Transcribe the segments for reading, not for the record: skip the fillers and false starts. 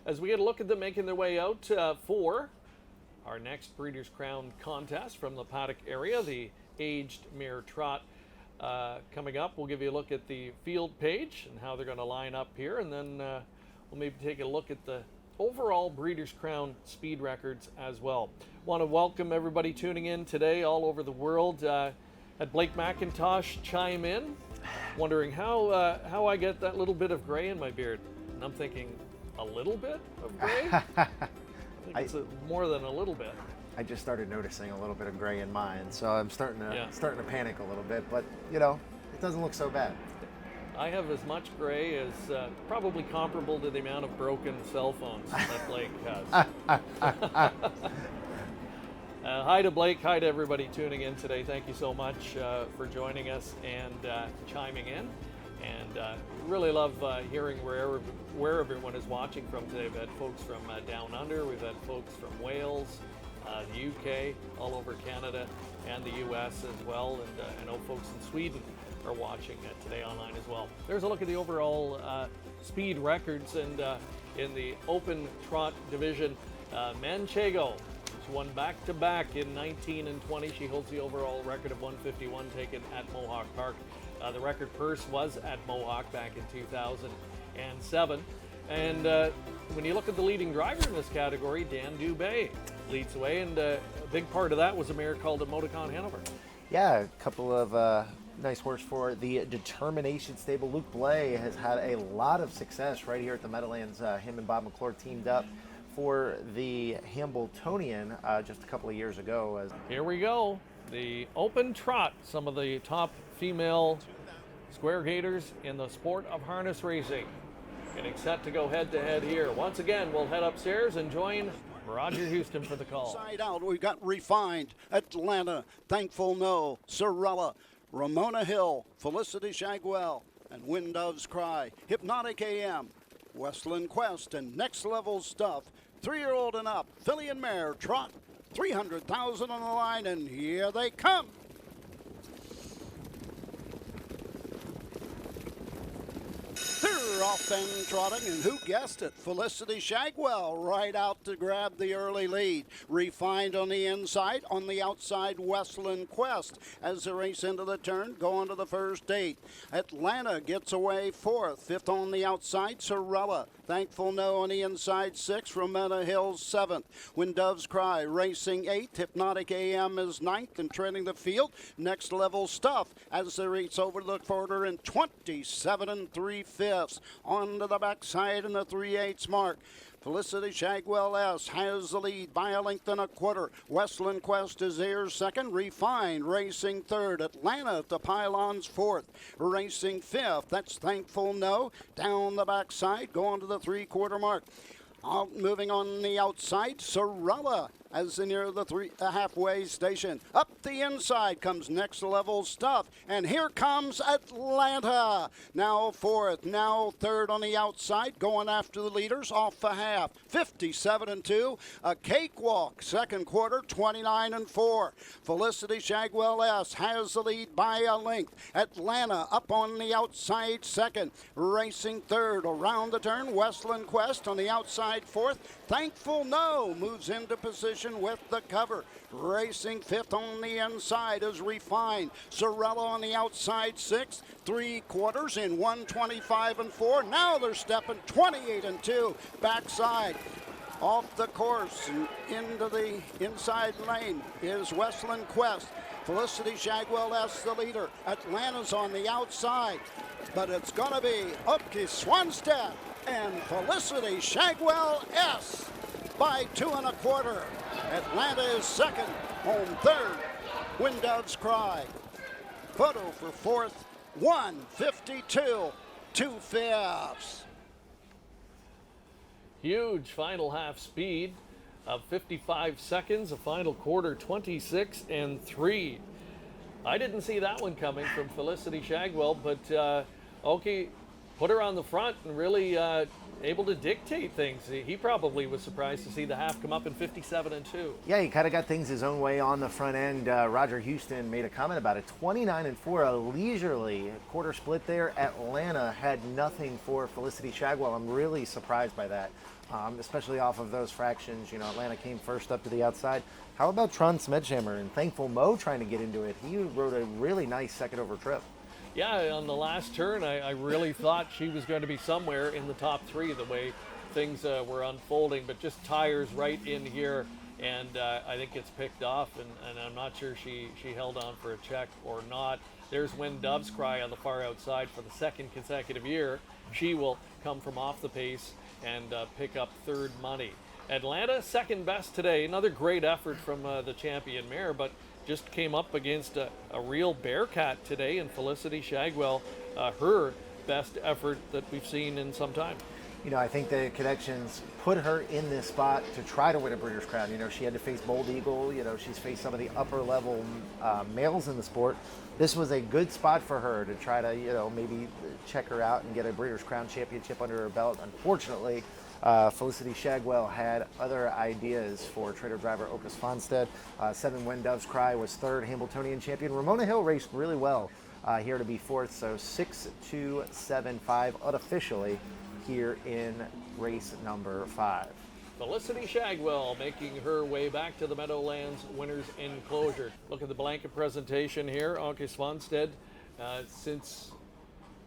as we get a look at them making their way out for our next Breeders Crown contest from the paddock area, the aged mare trot. Coming up, we'll give you a look at the field page and how they're going to line up here, and then we'll maybe take a look at the overall Breeders Crown speed records as well. Want to welcome everybody tuning in today all over the world. Had Blake McIntosh chime in, wondering how I get that little bit of gray in my beard. And I'm thinking, a little bit of gray? I think it's more than a little bit. I just started noticing a little bit of gray in mine, so I'm starting to panic a little bit. But you know, it doesn't look so bad. I have as much gray as probably comparable to the amount of broken cell phones that Blake has. Hi to Blake, hi to everybody tuning in today. Thank you so much for joining us and chiming in. And really love hearing where everyone is watching from today. We've had folks from down under, we've had folks from Wales, the UK, all over Canada, and the US as well. And I know folks in Sweden are watching today online as well. There's a look at the overall speed records, and in the open trot division, Manchego, who's won back-to-back in 19 and 20. She holds the overall record of 151 taken at Mohawk Park. The record purse was at Mohawk back in 2007. And when you look at the leading driver in this category, Dan Dubé leads the way, and a big part of that was a mare called a Moticon Hanover. Yeah, a couple of nice horse for the Determination stable. Luke Blay has had a lot of success right here at the Meadowlands. Him and Bob McClure teamed up for the Hambletonian just a couple of years ago. Here we go, the open trot. Some of the top female square gators in the sport of harness racing getting set to go head to head here. Once again, we'll head upstairs and join Roger Houston for the call. Side out, we've got Refined, Atlanta, Thankful No, Sorella, Ramona Hill, Felicity Shagwell, and Wind Doves Cry, Hypnotic AM, Westland Quest, and Next Level Stuff. 3-year-old and up, filly and mare trot, 300,000 on the line, and here they come. They're off and trotting, and who guessed it? Felicity Shagwell right out to grab the early lead. Refined on the inside, on the outside, Westland Quest. As they race into the turn, go on to the first 8. Atlanta gets away 4th. 5th on the outside, Sorella. Thankful No on the inside, 6th. Ramona Hills 7th. When Doves Cry racing 8th. Hypnotic AM is 9th and trailing the field. Next Level Stuff as they race over the quarter in 27 3/5. On to the backside in the 3/8 mark. Felicity Shagwell S has the lead by a length and a quarter. Westland Quest is here second. Refined racing third. Atlanta at the pylons 4th. Racing 5th. That's Thankful No. Down the backside, going to the 3/4 mark. Moving on the outside, Sorella as they near the halfway station. Up the inside comes Next Level Stuff, and here comes Atlanta. Now 4th, now 3rd on the outside, going after the leaders off the half. 57 2, a cakewalk. 2nd quarter, 29 4. Felicity Shagwell S has the lead by a length. Atlanta up on the outside 2nd, racing 3rd. Around the turn, Westland Quest on the outside 4th. Thankful No moves into position with the cover. Racing 5th on the inside is Refined. Sorella on the outside 6th. 3/4 in 125 4. Now they're stepping 28 2. Backside. Off the course and into the inside lane is Westland Quest. Felicity Shagwell S the leader. Atlanta's on the outside. But it's going to be Åke Svanstedt and Felicity Shagwell S by 2 1/4. Atlanta is 2nd, home 3rd. Wind Doves Cry. Photo for 4th, 1:52 2/5. Huge final half speed of 55 seconds, a final quarter 26 3. I didn't see that one coming from Felicity Shagwell, but okay, put her on the front and really able to dictate things. He probably was surprised to see the half come up in 57-2. Yeah, he kind of got things his own way on the front end. Roger Houston made a comment about it. 29-4, a leisurely quarter split there. Atlanta had nothing for Felicity Shagwell. I'm really surprised by that, especially off of those fractions. You know, Atlanta came first up to the outside. How about Tron Smedjammer and Thankful Mo trying to get into it? He rode a really nice second over trip. Yeah, on the last turn, I really thought she was going to be somewhere in the top 3 the way things were unfolding, but just tires right in here, and I think it's picked off, and I'm not sure she held on for a check or not. There's When Doves Cry on the far outside for the second consecutive year. She will come from off the pace and pick up third money. Atlanta, second best today. Another great effort from the champion mare, but just came up against a real Bearcat today in Felicity Shagwell, her best effort that we've seen in some time. You know, I think the connections put her in this spot to try to win a Breeders' Crown. You know, she had to face Bold Eagle. You know, she's faced some of the upper level males in the sport. This was a good spot for her to try to, you know, maybe check her out and get a Breeders' Crown championship under her belt. Unfortunately, Felicity Shagwell had other ideas for trader driver Åke Svanstedt. 7 When Doves Cry was third Hambletonian champion. Ramona Hill raced really well here to be fourth, so 6-2-7-5 unofficially here in race number 5. Felicity Shagwell making her way back to the Meadowlands Winners Enclosure. Look at the blanket presentation here. Åke Svanstedt, since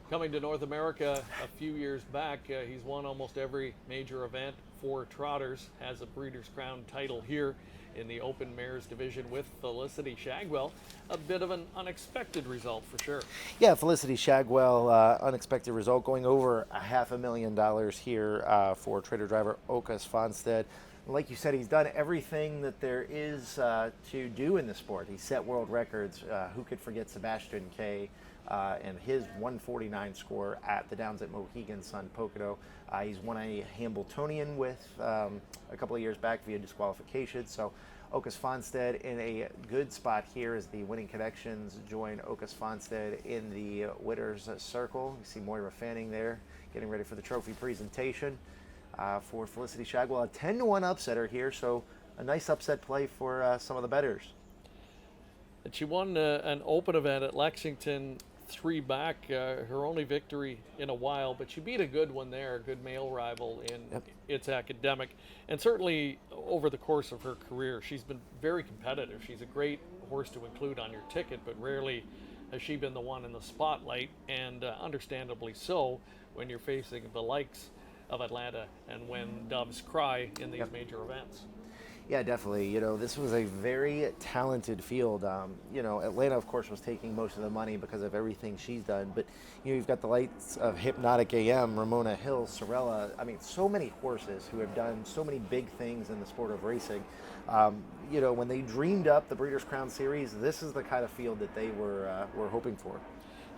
coming to North America a few years back, he's won almost every major event for trotters, has a Breeders' Crown title here in the Open Mares division with Felicity Shagwell. A bit of an unexpected result for sure. Yeah, Felicity Shagwell, unexpected result, going over $500,000 here for trader driver Åke Svanstedt. Like you said, he's done everything that there is to do in the sport. He set world records. Who could forget Sebastian K. And his 149 score at the Downs at Mohegan Sun Pocono. He's won a Hambletonian with a couple of years back via disqualification. So Åke Svanstedt in a good spot here as the winning connections join Åke Svanstedt in the winner's circle. You see Moira Fanning there getting ready for the trophy presentation for Felicity Shagwell. A 10-1 upsetter here, so a nice upset play for some of the bettors. And she won an open event at Lexington 3 back, her only victory in a while, but she beat a good one there, a good male rival in It's Academic. And certainly over the course of her career, she's been very competitive. She's a great horse to include on your ticket, but rarely has she been the one in the spotlight, and understandably so when you're facing the likes of Atlanta and When Doves Cry in these major events. Yeah, definitely. You know, this was a very talented field. You know, Atlanta, of course, was taking most of the money because of everything she's done. But, you know, you've got the likes of Hypnotic AM, Ramona Hill, Sorella. I mean, so many horses who have done so many big things in the sport of racing. You know, when they dreamed up the Breeders' Crown Series, this is the kind of field that they were hoping for.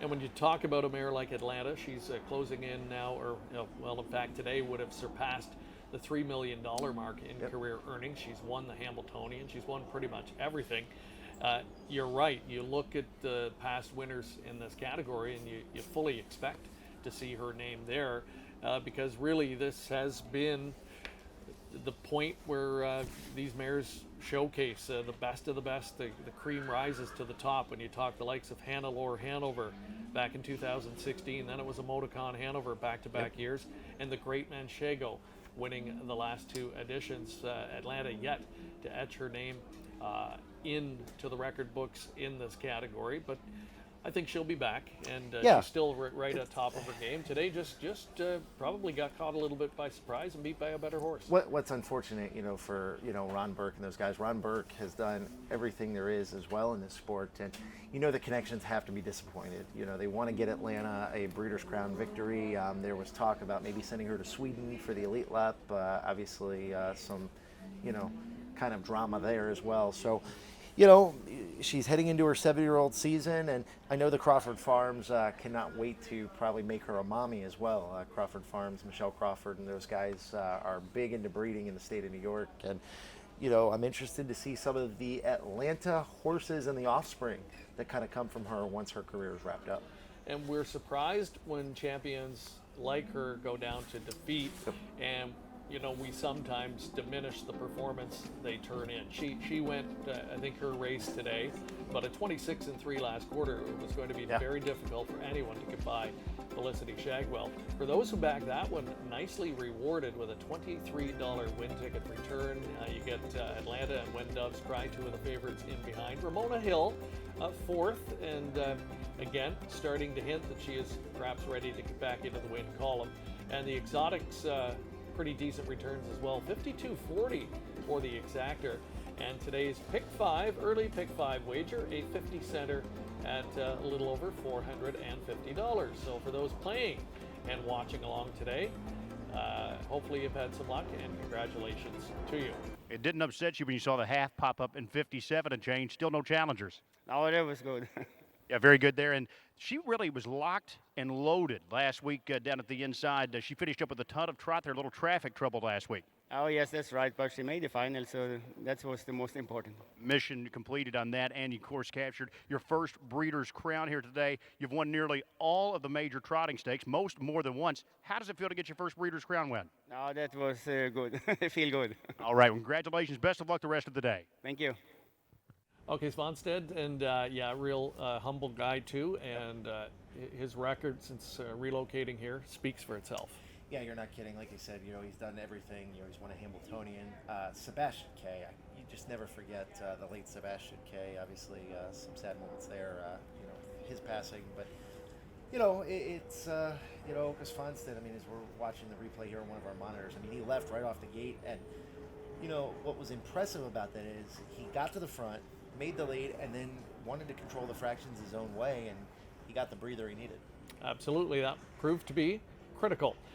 And when you talk about a mare like Atlanta, she's closing in now, or, you know, well, in fact, today would have surpassed the $3 million mark in career earnings. She's won the Hambletonian. She's won pretty much everything. You're right. You look at the past winners in this category, and you fully expect to see her name there because really this has been the point where these mares showcase the best of the best. The cream rises to the top when you talk the likes of Hannelore Hanover back in 2016. Then it was a Moticon Hanover back-to-back years, and the Great Manchego winning the last 2 editions. Atlanta yet to etch her name into the record books in this category, but I think she'll be back, and she's still right at top of her game. Today just probably got caught a little bit by surprise and beat by a better horse. What's unfortunate, you know, for, you know, Ron Burke and those guys, Ron Burke has done everything there is as well in this sport, and you know the connections have to be disappointed. You know, they want to get Atlanta a Breeders' Crown victory. There was talk about maybe sending her to Sweden for the Elite Lap. Obviously some, you know, kind of drama there as well. So, you know, she's heading into her 7-year-old season, and I know the Crawford Farms cannot wait to probably make her a mommy as well. Crawford Farms, Michelle Crawford, and those guys are big into breeding in the state of New York. And, you know, I'm interested to see some of the Atlanta horses and the offspring that kind of come from her once her career is wrapped up. And we're surprised when champions like her go down to defeat, and you know, we sometimes diminish the performance they turn in. She went, I think, her race today, but a 26-3 last quarter. It was going to be very difficult for anyone to get by Felicity Shagwell. For those who back that one, nicely rewarded with a $23 win ticket return. You get Atlanta and When Doves Cry, two of the favorites in behind. Ramona Hill, fourth, and again, starting to hint that she is perhaps ready to get back into the win column. And the exotics, pretty decent returns as well. 52.40 for the exactor. And today's pick five, early pick five wager, a 50 center at a little over $450. So for those playing and watching along today, hopefully you've had some luck, and congratulations to you. It didn't upset you when you saw the half pop up in 57 and change. Still no challengers. Oh, that was good. Yeah, very good there. And she really was locked and loaded last week down at the inside. She finished up with a ton of trot there, a little traffic trouble last week. Oh, yes, that's right. But she made the final, so that was the most important. Mission completed on that, and you, of course, captured your first Breeders' Crown here today. You've won nearly all of the major trotting stakes, most more than once. How does it feel to get your first Breeders' Crown win? Oh, that was good. I feel good. All right, well, congratulations. Best of luck the rest of the day. Thank you. Åke Svanstedt, and yeah, real humble guy too, and his record since relocating here speaks for itself. Yeah, you're not kidding. Like you said, you know, he's done everything. You know, he's won a Hamiltonian. Sebastian K. You just never forget the late Sebastian K. Obviously, some sad moments there, you know, his passing. But, you know, it's, you know, Åke Svanstedt, I mean, as we're watching the replay here on one of our monitors, I mean, he left right off the gate. And, you know, what was impressive about that is he got to the front, made the lead, and then wanted to control the fractions his own way, and he got the breather he needed. Absolutely, that proved to be critical.